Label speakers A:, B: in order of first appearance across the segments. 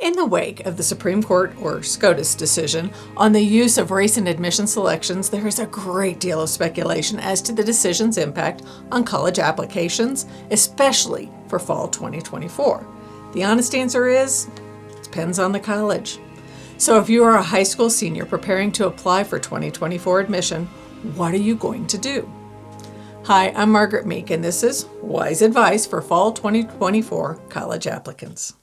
A: In the wake of the Supreme Court, or SCOTUS, decision on the use of race in admission selections, there is a great deal of speculation as to the decision's impact on college applications, especially for fall 2024. The honest answer is, it depends on the college. So if you are a high school senior preparing to apply for 2024 admission, what are you going to do? Hi, I'm Margaret Meek, and this is Wise Advice for Fall 2024 College Applicants.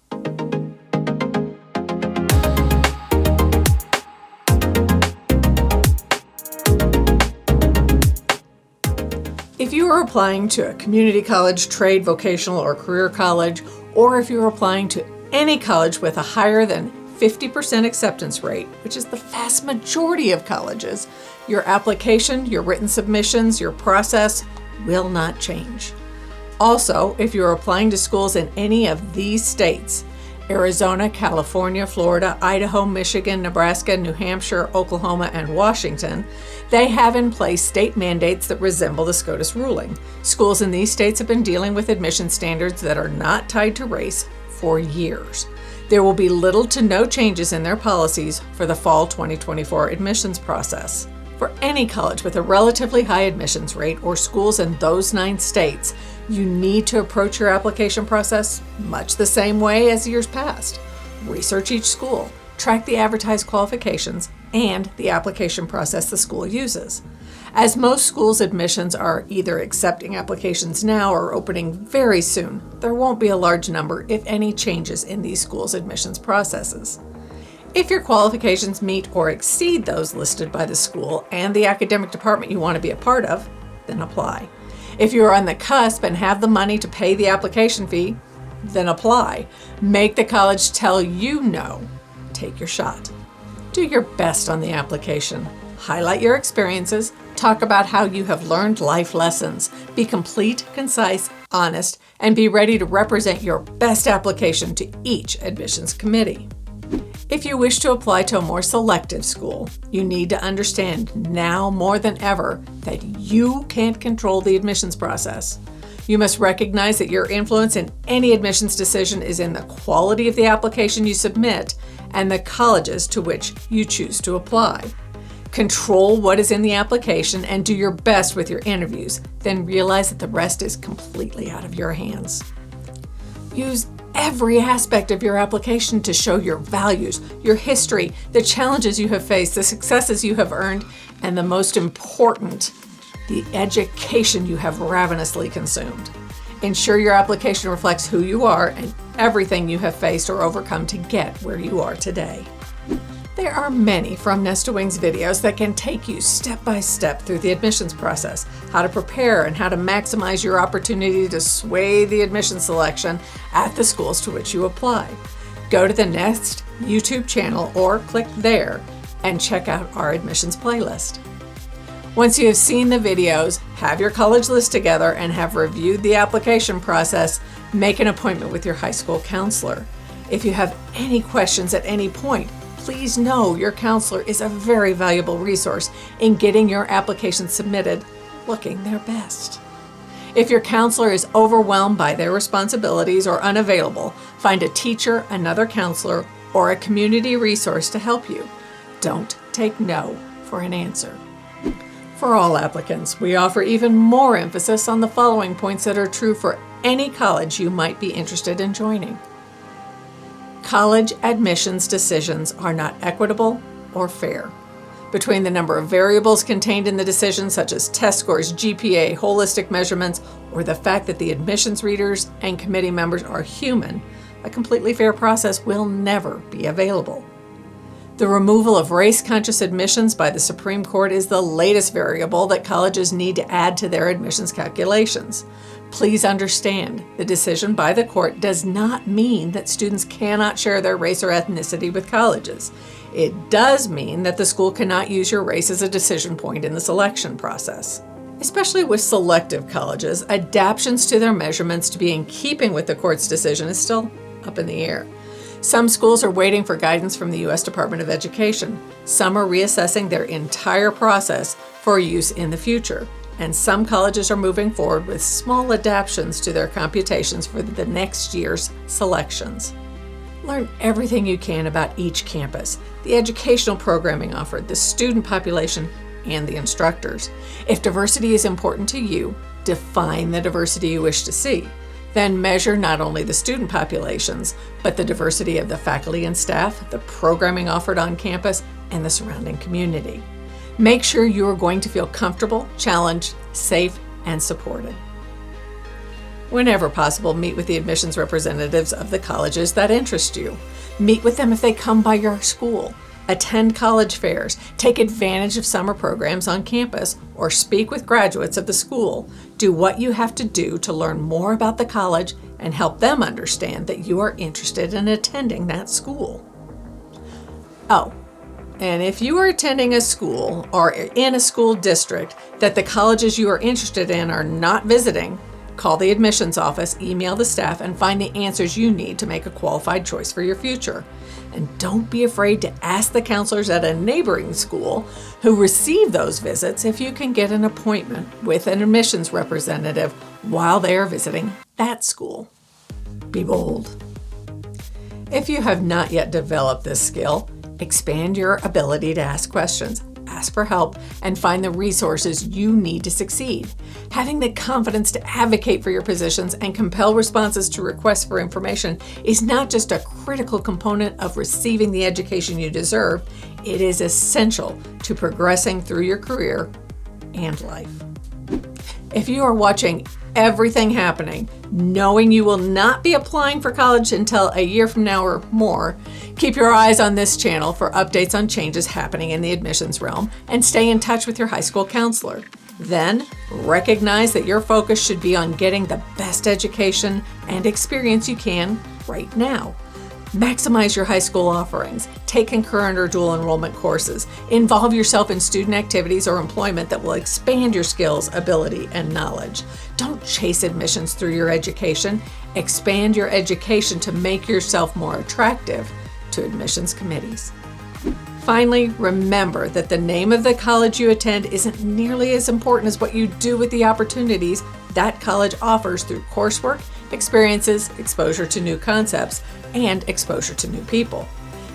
A: If you are applying to a community college, trade, vocational, or career college, or if you're applying to any college with a higher than 50% acceptance rate, which is the vast majority of colleges, your application, your written submissions, your process will not change. Also, if you're applying to schools in any of these states, Arizona, California, Florida, Idaho, Michigan, Nebraska, New Hampshire, Oklahoma, and Washington, they have in place state mandates that resemble the SCOTUS ruling. Schools in these states have been dealing with admission standards that are not tied to race for years. There will be little to no changes in their policies for the fall 2024 admissions process. For any college with a relatively high admissions rate or schools in those 9 states, you need to approach your application process much the same way as years past. Research each school, track the advertised qualifications, and the application process the school uses. As most schools' admissions are either accepting applications now or opening very soon, there won't be a large number, if any, changes in these schools' admissions processes. If your qualifications meet or exceed those listed by the school and the academic department you want to be a part of, then apply. If you're on the cusp and have the money to pay the application fee, then apply. Make the college tell you no. Take your shot. Do your best on the application. Highlight your experiences. Talk about how you have learned life lessons. Be complete, concise, honest, and be ready to represent your best application to each admissions committee. If you wish to apply to a more selective school, you need to understand now more than ever that you can't control the admissions process. You must recognize that your influence in any admissions decision is in the quality of the application you submit and the colleges to which you choose to apply. Control what is in the application and do your best with your interviews, then realize that the rest is completely out of your hands. Use every aspect of your application to show your values, your history, the challenges you have faced, the successes you have earned, and the most important, the education you have ravenously consumed. Ensure your application reflects who you are and everything you have faced or overcome to get where you are today. There are many From Nest to Wings videos that can take you step by step through the admissions process, how to prepare and how to maximize your opportunity to sway the admission selection at the schools to which you apply. Go to the Nest YouTube channel or click there and check out our admissions playlist. Once you have seen the videos, have your college list together, and have reviewed the application process, make an appointment with your high school counselor. If you have any questions at any point, please know your counselor is a very valuable resource in getting your application submitted looking their best. If your counselor is overwhelmed by their responsibilities or unavailable, find a teacher, another counselor, or a community resource to help you. Don't take no for an answer. For all applicants, we offer even more emphasis on the following points that are true for any college you might be interested in joining. College admissions decisions are not equitable or fair. Between the number of variables contained in the decision, such as test scores, GPA, holistic measurements, or the fact that the admissions readers and committee members are human, a completely fair process will never be available. The removal of race-conscious admissions by the Supreme Court is the latest variable that colleges need to add to their admissions calculations. Please understand, the decision by the court does not mean that students cannot share their race or ethnicity with colleges. It does mean that the school cannot use your race as a decision point in the selection process. Especially with selective colleges, adaptations to their measurements to be in keeping with the court's decision is still up in the air. Some schools are waiting for guidance from the U.S. Department of Education. Some are reassessing their entire process for use in the future. And some colleges are moving forward with small adaptations to their computations for the next year's selections. Learn everything you can about each campus, the educational programming offered, the student population, and the instructors. If diversity is important to you, define the diversity you wish to see. Then measure not only the student populations, but the diversity of the faculty and staff, the programming offered on campus, and the surrounding community. Make sure you are going to feel comfortable, challenged, safe, and supported. Whenever possible, meet with the admissions representatives of the colleges that interest you. Meet with them if they come by your school. Attend college fairs, take advantage of summer programs on campus, or speak with graduates of the school. Do what you have to do to learn more about the college and help them understand that you are interested in attending that school. Oh, and if you are attending a school or in a school district that the colleges you are interested in are not visiting, call the admissions office, email the staff, and find the answers you need to make a qualified choice for your future. And don't be afraid to ask the counselors at a neighboring school who receive those visits if you can get an appointment with an admissions representative while they are visiting that school. Be bold. If you have not yet developed this skill, expand your ability to ask questions, ask for help, and find the resources you need to succeed. Having the confidence to advocate for your positions and compel responses to requests for information is not just a critical component of receiving the education you deserve, it is essential to progressing through your career and life. If you are watching everything happening, knowing you will not be applying for college until a year from now or more, keep your eyes on this channel for updates on changes happening in the admissions realm and stay in touch with your high school counselor. Then, recognize that your focus should be on getting the best education and experience you can right now. Maximize your high school offerings, take concurrent or dual enrollment courses, involve yourself in student activities or employment that will expand your skills, ability, and knowledge. Don't chase admissions through your education. Expand your education to make yourself more attractive to admissions committees. Finally, remember that the name of the college you attend isn't nearly as important as what you do with the opportunities that college offers through coursework, experiences, exposure to new concepts, and exposure to new people.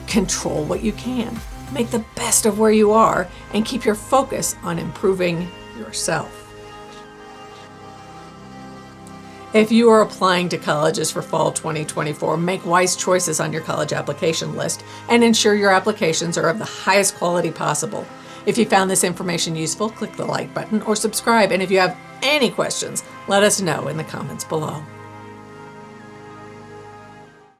A: Control what you can, make the best of where you are, and keep your focus on improving yourself. If you are applying to colleges for fall 2024, make wise choices on your college application list and ensure your applications are of the highest quality possible. If you found this information useful, click the like button or subscribe. And if you have any questions, let us know in the comments below.